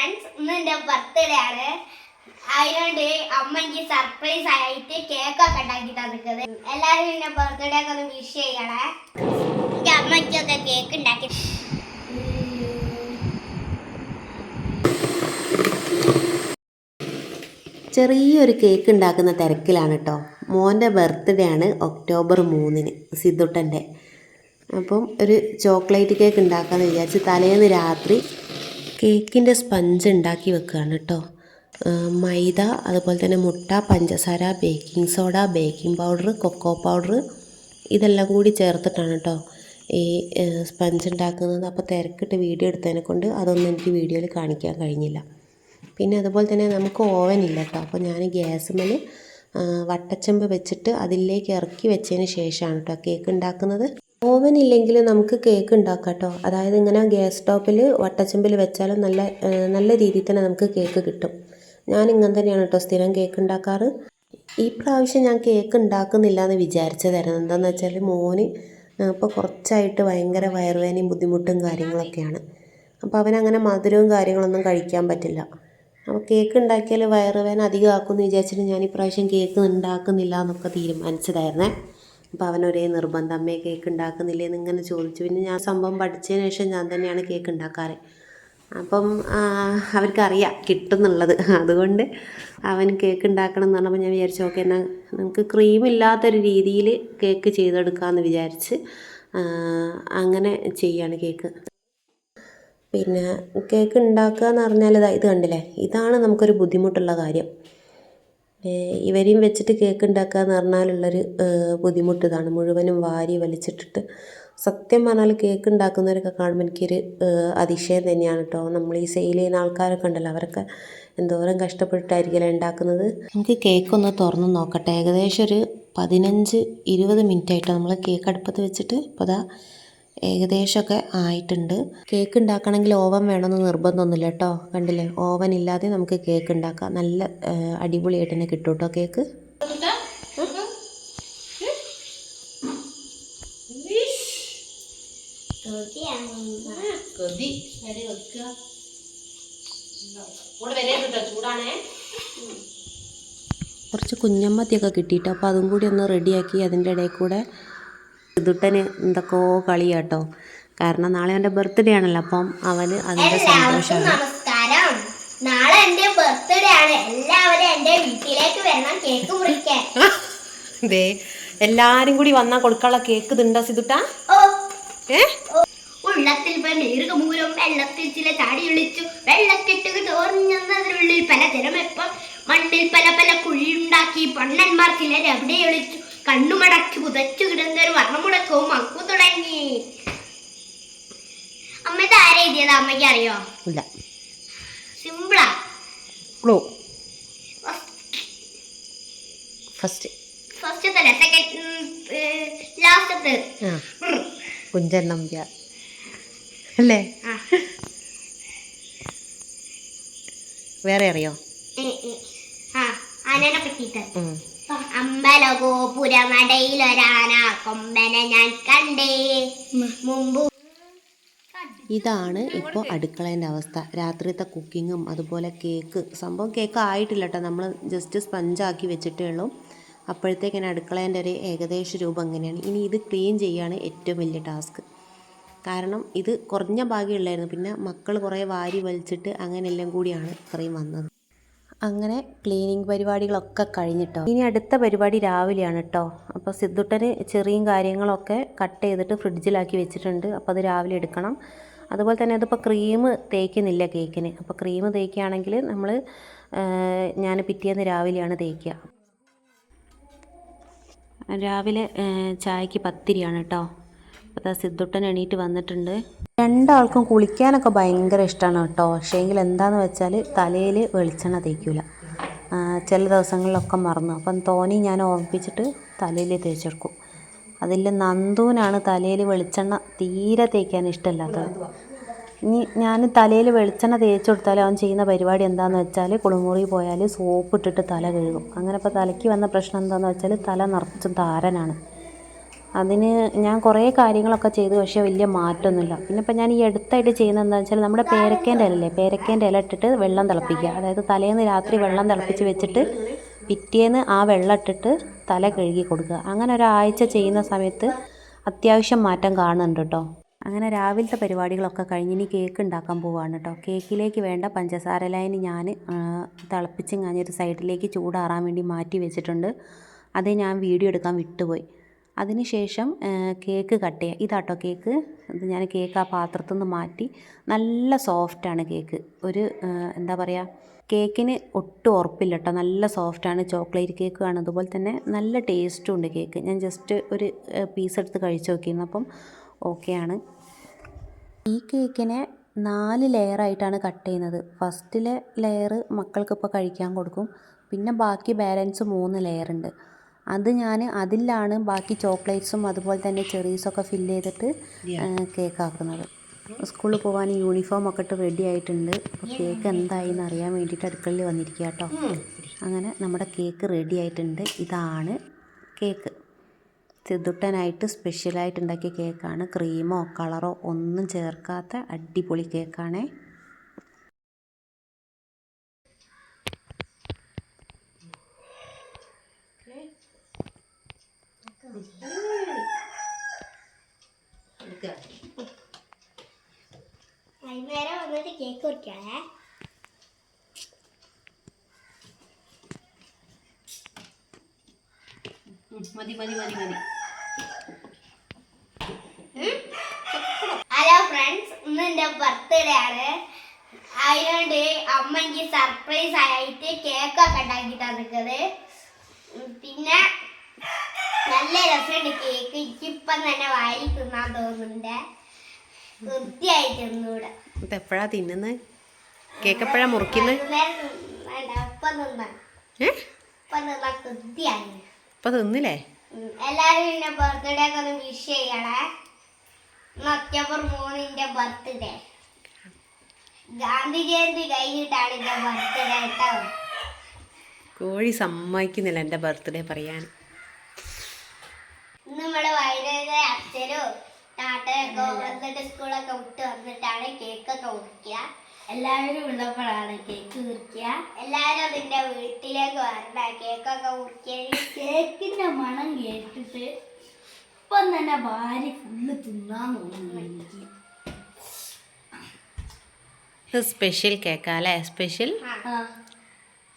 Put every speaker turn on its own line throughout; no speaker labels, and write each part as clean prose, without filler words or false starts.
Friends, ഇന്ന് എൻ്റെ birthday ആണ്. അതിനോണ്ട് അമ്മ എനിക്ക് സർപ്രൈസ് ആയിട്ട് കേക്കൊക്കെ ഉണ്ടാക്കി തന്നിട്ടത്. എല്ലാവരും എൻ്റെ ബർത്ത്ഡേ ഒക്കെ ഒന്ന് വിഷ് ചെയ്യണേ. എനിക്ക് അമ്മയ്ക്കൊക്കെ കേക്ക് ഉണ്ടാക്കി.
ചെറിയൊരു കേക്ക് ഉണ്ടാക്കുന്ന തിരക്കിലാണ് കേട്ടോ. മോൻ്റെ ബർത്ത്ഡേ ആണ് ഒക്ടോബർ 3-ന്, സിദ്ധുട്ടൻ്റെ. അപ്പം ഒരു ചോക്ലേറ്റ് കേക്ക് ഉണ്ടാക്കാമെന്ന് വിചാരിച്ച് തലേന്ന് രാത്രി കേക്കിൻ്റെ സ്പഞ്ച് ഉണ്ടാക്കി വെക്കുകയാണ് കേട്ടോ. മൈദ, അതുപോലെ തന്നെ മുട്ട, പഞ്ചസാര, baking soda, baking powder, cocoa powder ഇതെല്ലാം കൂടി ചേർത്തിട്ടാണ് കേട്ടോ ഈ സ്പഞ്ച് ഉണ്ടാക്കുന്നത്. അപ്പോൾ തിരക്കിട്ട് വീഡിയോ എടുത്തതിനെ കൊണ്ട് അതൊന്നും എനിക്ക് വീഡിയോയിൽ കാണിക്കാൻ കഴിഞ്ഞില്ല. പിന്നെ അതുപോലെ തന്നെ നമുക്ക് ഓവൻ ഇല്ല കേട്ടോ. അപ്പോൾ ഞാൻ ഗ്യാസുമ്മൽ വട്ടച്ചെമ്പ് വെച്ചിട്ട് അതിലേക്ക് ഇറക്കി വെച്ചതിന് ശേഷമാണ് കേട്ടോ കേക്ക് ഉണ്ടാക്കുന്നത്. ഓവൻ ഇല്ലെങ്കിൽ നമുക്ക് കേക്ക് ഉണ്ടാക്കാം കേട്ടോ. അതായത് ഇങ്ങനെ ഗ്യാസ് സ്റ്റോപ്പിൽ വട്ടച്ചെമ്പിൽ വെച്ചാലും നല്ല രീതിയിൽ തന്നെ നമുക്ക് കേക്ക് കിട്ടും. ഞാൻ ഇങ്ങനെ തന്നെയാണ് കേട്ടോ സ്ഥിരം കേക്ക് ഉണ്ടാക്കാറ്. ഈ പ്രാവശ്യം ഞാൻ കേക്ക് ഉണ്ടാക്കുന്നില്ല എന്ന് വിചാരിച്ചതായിരുന്നു. എന്താണെന്ന് വെച്ചാൽ മോന് ഇപ്പോൾ കുറച്ചായിട്ട് ഭയങ്കര വയറുവേദനയും ബുദ്ധിമുട്ടും കാര്യങ്ങളൊക്കെയാണ്. അപ്പോൾ അവനങ്ങനെ മധുരവും കാര്യങ്ങളൊന്നും കഴിക്കാൻ പറ്റില്ല. അപ്പോൾ കേക്ക് ഉണ്ടാക്കിയാൽ വയറുവേദന അധികം ആക്കുമെന്ന് വിചാരിച്ചിട്ട് ഞാൻ ഈ പ്രാവശ്യം കേക്ക് ഉണ്ടാക്കുന്നില്ല എന്നൊക്കെ തീരുമാനിച്ചതായിരുന്നേ. അപ്പോൾ അവനൊരേ നിർബന്ധം, അമ്മയെ കേക്ക് ഉണ്ടാക്കുന്നില്ലേന്ന് ഇങ്ങനെ ചോദിച്ചു. പിന്നെ ഞാൻ സംഭവം പഠിച്ചതിന് ശേഷം ഞാൻ തന്നെയാണ് കേക്ക് ഉണ്ടാക്കാറ്. അപ്പം അവർക്കറിയാം കിട്ടുന്നുള്ളത്. അതുകൊണ്ട് അവൻ കേക്ക് ഉണ്ടാക്കണം എന്ന് പറഞ്ഞപ്പോൾ ഞാൻ വിചാരിച്ചു ഓക്കെ എന്നാൽ നമുക്ക് ക്രീമില്ലാത്തൊരു രീതിയിൽ കേക്ക് ചെയ്തെടുക്കാമെന്ന് വിചാരിച്ച് അങ്ങനെ ചെയ്യാണ് കേക്ക്. പിന്നെ കേക്ക് ഉണ്ടാക്കുക എന്ന് പറഞ്ഞാൽ ഇത് കണ്ടില്ലേ, ഇതാണ് നമുക്കൊരു ബുദ്ധിമുട്ടുള്ള കാര്യം. ഇവരെയും വെച്ചിട്ട് കേക്ക് ഉണ്ടാക്കുക എന്ന് പറഞ്ഞാലുള്ളൊരു ബുദ്ധിമുട്ട് ഇതാണ്. മുഴുവനും വാരി വലിച്ചിട്ടിട്ട് സത്യം പറഞ്ഞാൽ കേക്ക് ഉണ്ടാക്കുന്നവരൊക്കെ കാണുമ്പോൾ എനിക്കൊരു അതിശയം തന്നെയാണ് കേട്ടോ. നമ്മൾ ഈ സെയിൽ ചെയ്യുന്ന ആൾക്കാരൊക്കെ ഉണ്ടല്ലോ, അവരൊക്കെ എന്തോരം കഷ്ടപ്പെട്ടിട്ടായിരിക്കുമല്ലോ ഉണ്ടാക്കുന്നത്. നമുക്ക് കേക്കൊന്ന് തുറന്ന് നോക്കട്ടെ. ഏകദേശം ഒരു 15-20 മിനിറ്റ് ആയിട്ടോ നമ്മൾ കേക്ക് അടുപ്പത്ത് വെച്ചിട്ട്. അപ്പോൾ അതാ ഏകദേശമൊക്കെ ആയിട്ടുണ്ട്. കേക്ക് ഉണ്ടാക്കണമെങ്കിൽ ഓവൻ വേണമെന്ന് നിർബന്ധമൊന്നുമില്ല കേട്ടോ. കണ്ടില്ലേ, ഓവൻ ഇല്ലാതെ നമുക്ക് കേക്ക് ഉണ്ടാക്കാം. നല്ല അടിപൊളിയായിട്ട് തന്നെ കിട്ടും കേട്ടോ കേക്ക്. കുറച്ച് കുഞ്ഞമ്മത്തിയൊക്കെ കിട്ടിയിട്ട് അപ്പോൾ അതും കൂടി ഒന്ന് റെഡിയാക്കി അതിൻ്റെ ഇടയിൽ കൂടെ സിദ്ധുട്ടന് എന്തൊക്കെയോ കളിയാട്ടോ. കാരണം നാളെ അവൻ്റെ ബർത്ത്ഡേ ആണല്ലോ, അപ്പം അവന് അതിൻ്റെ സന്തോഷമാണ്.
നമസ്കാരം, നാളെ എൻ്റെ ബർത്ത്ഡേ ആണ്. എല്ലാവരും എൻ്റെ വീട്ടിലേക്ക് വരണം കേക്ക് മുറിക്കാൻ.
അതെ, എല്ലാരും കൂടി വന്നാൽ കൊടുക്കാനുള്ള കേക്ക് ഇതുണ്ടോ സിദ്ധുട്ടാ?
ഉള്ളത്തിൽ ദീർഘമൂലം വെള്ളത്തിൽ ചില ചാടി വിളിച്ചു, വെള്ളക്കെട്ടുകൾ തോർന്നതിനുള്ളിൽ പലതരം എപ്പം മണ്ണിൽ പല പല കുഴിയുണ്ടാക്കി പണ്ണന്മാർ ചിലർ എവിടെ വിളിച്ചു, കണ്ണുമടച്ചു പുതച്ചു കിടന്നൊരു വർണ്ണമുടക്കവും അക്കു തുടങ്ങി. അമ്മ ഇത് ആരെ എഴുതിയതാ, അമ്മയ്ക്ക് അറിയോ?
ഇല്ല,
സിമ്പിളാ. ഫസ്റ്റ് അല്ല, സെക്കൻഡ്, ലാസ്റ്റത്തെ
കുഞ്ചൻ നമ്പ്യാർ അല്ലേ? വേറെ അറിയോ?
ആനനെ പറ്റിട്ട്. അമ്പലഗോപുരമടയിലൊരാന കൊമ്പനെ ഞാൻ കണ്ടേ മുമ്പ്.
ഇതാണ് ഇപ്പോൾ അടുക്കളേൻ്റെ അവസ്ഥ. രാത്രിയത്തെ കുക്കിങ്ങും അതുപോലെ കേക്ക്. സംഭവം കേക്ക് ആയിട്ടില്ല കേട്ടോ, നമ്മൾ ജസ്റ്റ് സ്പഞ്ചാക്കി വെച്ചിട്ടേ ഉള്ളൂ. അപ്പോഴത്തേക്കിന് അടുക്കളേൻ്റെ ഒരു ഏകദേശ രൂപം അങ്ങനെയാണ്. ഇനി ഇത് ക്ലീൻ ചെയ്യാണ് ഏറ്റവും വലിയ ടാസ്ക്. കാരണം ഇത് കുറഞ്ഞ ഭാഗ്യമുള്ളായിരുന്നു. പിന്നെ മക്കൾ കുറേ വാരി വലിച്ചിട്ട് അങ്ങനെ എല്ലാം കൂടിയാണ് ഇത്രയും വന്നത്. അങ്ങനെ ക്ലീനിങ് പരിപാടികളൊക്കെ കഴിഞ്ഞിട്ടോ. ഇനി അടുത്ത പരിപാടി രാവിലെയാണ് കേട്ടോ. അപ്പോൾ സിദ്ധുട്ടന് ചെറിയ കാര്യങ്ങളൊക്കെ കട്ട് ചെയ്തിട്ട് ഫ്രിഡ്ജിലാക്കി വെച്ചിട്ടുണ്ട്. അപ്പോൾ അത് രാവിലെ എടുക്കണം. അതുപോലെ തന്നെ അതിപ്പോൾ ക്രീം തേക്കുന്നില്ല കേക്കിന്. അപ്പോൾ ക്രീം തേക്കുകയാണെങ്കിൽ ഞാൻ പിറ്റേന്ന് രാവിലെയാണ് തേക്കുക. രാവിലെ ചായക്ക് പത്തിരിയാണ് കേട്ടോ. അപ്പോൾ സിദ്ധുട്ടൻ എണീറ്റ് വന്നിട്ടുണ്ട്. രണ്ടാൾക്കും കുളിക്കാനൊക്കെ ഭയങ്കര ഇഷ്ടമാണ് കേട്ടോ. പക്ഷേ എങ്കിൽ എന്താണെന്ന് വെച്ചാൽ തലയിൽ വെളിച്ചെണ്ണ തേക്കില്ല. ചില ദിവസങ്ങളിലൊക്കെ മറന്നു. അപ്പം തോന്നി ഞാൻ ഓർമ്മിപ്പിച്ചിട്ട് തലയിൽ തേച്ചെടുക്കും. അതിൽ നന്ദൂനാണ് തലയിൽ വെളിച്ചെണ്ണ തീരെ തേക്കാൻ ഇഷ്ടമില്ലാത്തത്. ഇനി ഞാൻ തലയിൽ വെളിച്ചെണ്ണ തേച്ച് കൊടുത്താൽ അവൻ ചെയ്യുന്ന പരിപാടി എന്താണെന്ന് വെച്ചാൽ കുളിമുറി പോയാൽ സോപ്പ് ഇട്ടിട്ട് തല കഴുകും. അങ്ങനെ ഇപ്പോൾ തലയ്ക്ക് വന്ന പ്രശ്നം എന്താണെന്ന് വെച്ചാൽ തല നിറച്ചും താരനാണ്. അതിന് ഞാൻ കുറേ കാര്യങ്ങളൊക്കെ ചെയ്തു, പക്ഷേ വലിയ മാറ്റമൊന്നുമില്ല. പിന്നെ ഇപ്പം ഞാൻ ഈ അടുത്തായിട്ട് ചെയ്യുന്നത് എന്താണെന്ന് വെച്ചാൽ നമ്മുടെ പേരക്കേൻ്റെ ഇലല്ലേ, പേരക്കേൻ്റെ ഇല ഇട്ടിട്ട് വെള്ളം തിളപ്പിക്കുക. അതായത് തലേന്ന് രാത്രി വെള്ളം തിളപ്പിച്ച് വെച്ചിട്ട് പിറ്റേന്ന് ആ വെള്ളം ഇട്ടിട്ട് തല കഴുകി കൊടുക്കുക. അങ്ങനെ ഒരാഴ്ച ചെയ്യുന്ന സമയത്ത് അത്യാവശ്യം മാറ്റം കാണുന്നുണ്ട് കേട്ടോ. അങ്ങനെ രാവിലത്തെ പരിപാടികളൊക്കെ കഴിഞ്ഞ് ഇനി കേക്ക് ഉണ്ടാക്കാൻ പോവുകയാണ് കേട്ടോ. കേക്കിലേക്ക് വേണ്ട പഞ്ചസാര ലൈന് ഞാൻ തിളപ്പിച്ച് കഴിഞ്ഞൊരു സൈഡിലേക്ക് ചൂടാറാൻ വേണ്ടി മാറ്റി വെച്ചിട്ടുണ്ട്. അത് ഞാൻ വീഡിയോ എടുക്കാൻ വിട്ടുപോയി. അതിനുശേഷം കേക്ക് കട്ട് ചെയ്യുക. ഇതാട്ടോ കേക്ക്. ഇത് ഞാൻ കേക്ക് ആ പാത്രത്തിൽ നിന്ന് മാറ്റി. നല്ല സോഫ്റ്റാണ് കേക്ക്. ഒരു എന്താ പറയുക, കേക്കിന് ഒട്ടും ഉറപ്പില്ല കേട്ടോ. നല്ല സോഫ്റ്റാണ്. ചോക്ലേറ്റ് കേക്കാണ്. അതുപോലെ തന്നെ നല്ല ടേസ്റ്റും ഉണ്ട് കേക്ക്. ഞാൻ ജസ്റ്റ് ഒരു പീസ് എടുത്ത് കഴിച്ച് നോക്കിയിരുന്നു. അപ്പം ഓക്കെയാണ്. ഈ കേക്കിനെ 4 ലെയറായിട്ടാണ് കട്ട് ചെയ്യുന്നത്. ഫസ്റ്റിലെ ലെയർ മക്കൾക്ക് ഇപ്പോൾ കഴിക്കാൻ കൊടുക്കും. പിന്നെ ബാക്കി ബാലൻസ് 3 ലെയറുണ്ട്. അത് ഞാൻ അതിലാണ് ബാക്കി ചോക്ലേറ്റ്സും അതുപോലെ തന്നെ ചെറീസൊക്കെ ഫില്ല് ചെയ്തിട്ട് കേക്ക് ആക്കുന്നത്. സ്കൂളിൽ പോകാൻ യൂണിഫോം ഒക്കെ ഇട്ട് റെഡി ആയിട്ടുണ്ട്. അപ്പോൾ കേക്ക് എന്തായി എന്ന് അറിയാൻ വേണ്ടിയിട്ട് അടുക്കളയിൽ വന്നിരിക്കുക കേട്ടോ. അങ്ങനെ നമ്മുടെ കേക്ക് റെഡി ആയിട്ടുണ്ട്. ഇതാണ് കേക്ക്. സിദ്ധുട്ടനായിട്ട് സ്പെഷ്യലായിട്ട് ഉണ്ടാക്കിയ കേക്കാണ്. ക്രീമോ കളറോ ഒന്നും ചേർക്കാത്ത അടിപൊളി കേക്കാണേ.
വൈകുന്നേരം വന്നിട്ട് കേക്ക് കുറിക്കണേ.
മതി മതി മതി മതി.
ഹലോ ഫ്രണ്ട്സ്, ഇന്ന് എൻ്റെ ബർത്ത്ഡേ ആണ്. അതിനോണ്ട് അമ്മ എനിക്ക് സർപ്രൈസ് ആയിട്ട് കേക്കൊക്കെ ഉണ്ടാക്കി തന്നിട്ടത്. പിന്നെ നല്ല രസമുണ്ട് കേക്ക്. എനിക്കിപ്പം തന്നെ വാരി തിന്നാൻ തോന്നുന്നുണ്ട്. വൃത്തിയായിട്ട് ഒന്നുകൂടെ.
ഇപ്പം എപ്പോഴാണ് തിന്നുന്നത്? കേക്ക് എപ്പോഴാണ് മുറിക്കുന്നത്?
ഇപ്പം തിന്നാ വൃത്തിയായി.
ഇപ്പം തിന്നില്ലേ?
എല്ലാരും പിന്നെ ബർത്ത്ഡേ ഒക്കെ ഒന്ന് വിഷ് ചെയ്യണേ. October 3 birthday. ഗാന്ധി ജയന്തി കഴിഞ്ഞിട്ടാണ് എന്റെ ബർത്ത്ഡേ കേട്ടോ.
കോഴി സമ്മതിക്കുന്നില്ല എൻ്റെ ബർത്ത്ഡേ പറയാൻ.
ഇന്ന് നമ്മള് വൈകുന്നേരം അച്ഛനും നാട്ടിലൊക്കെ വന്നിട്ട് സ്കൂളൊക്കെ വിട്ട് വന്നിട്ടാണ് കേക്കൊക്കെ മുറിക്കുക. എല്ലാവരും ഉള്ളപ്പോഴാണ് കേക്ക് മുറിക്കുക. എല്ലാവരും അതിന്റെ വീട്ടിലേക്ക് വരണ്ട കേക്കൊക്കെ മുറിക്കുക. കേക്കിന്റെ മണം കേട്ടിട്ട് ഇപ്പം തന്നെ ഭാര്യ ഫുള്ള് തിന്നാൻ തോന്നുന്നു എനിക്ക്.
ഇത് സ്പെഷ്യൽ കേക്കാ അല്ലേ? Special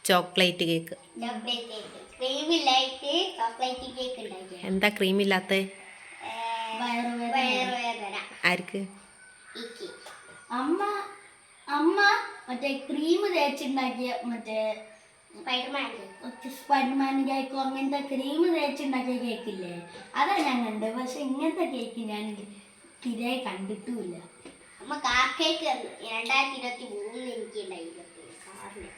chocolate cake.
Chocolate cake ക്രീമില്ലായിട്ട് ചോക്ലേറ്റ് കേക്ക് ഉണ്ടാക്കിയ.
എന്താ ക്രീം ഇല്ലാത്ത?
വയറുവേദന.
ആർക്ക്?
അമ്മ മറ്റേ ക്രീം തേച്ചുണ്ടാക്കിയ മറ്റേ സ്പൈഡർമാൻ കേക്കോ അങ്ങനത്തെ ക്രീം തേച്ചുണ്ടാക്കിയ കേക്കില്ലേ, അതാണ് ഞാൻ കണ്ടത്. പക്ഷെ ഇങ്ങനത്തെ കേക്ക് ഞാൻ തിരെ കണ്ടിട്ടുമില്ല. അമ്മ കാർ കേക്ക് 2023 എനിക്ക് ഉണ്ടായിരുന്നു കാറിന്.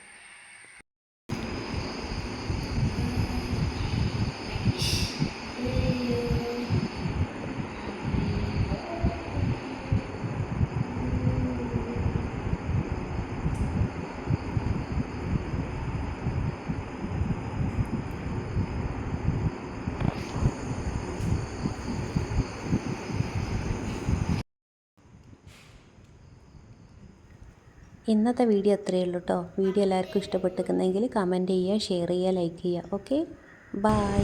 ഇന്നത്തെ വീഡിയോ അത്രയേ ഉള്ളൂ കേട്ടോ. വീഡിയോ എല്ലാവർക്കും ഇഷ്ടപ്പെട്ടിരിക്കുന്നെങ്കിൽ കമൻറ്റ് ചെയ്യുക, ഷെയർ ചെയ്യുക, ലൈക്ക് ചെയ്യുക. Okay, by.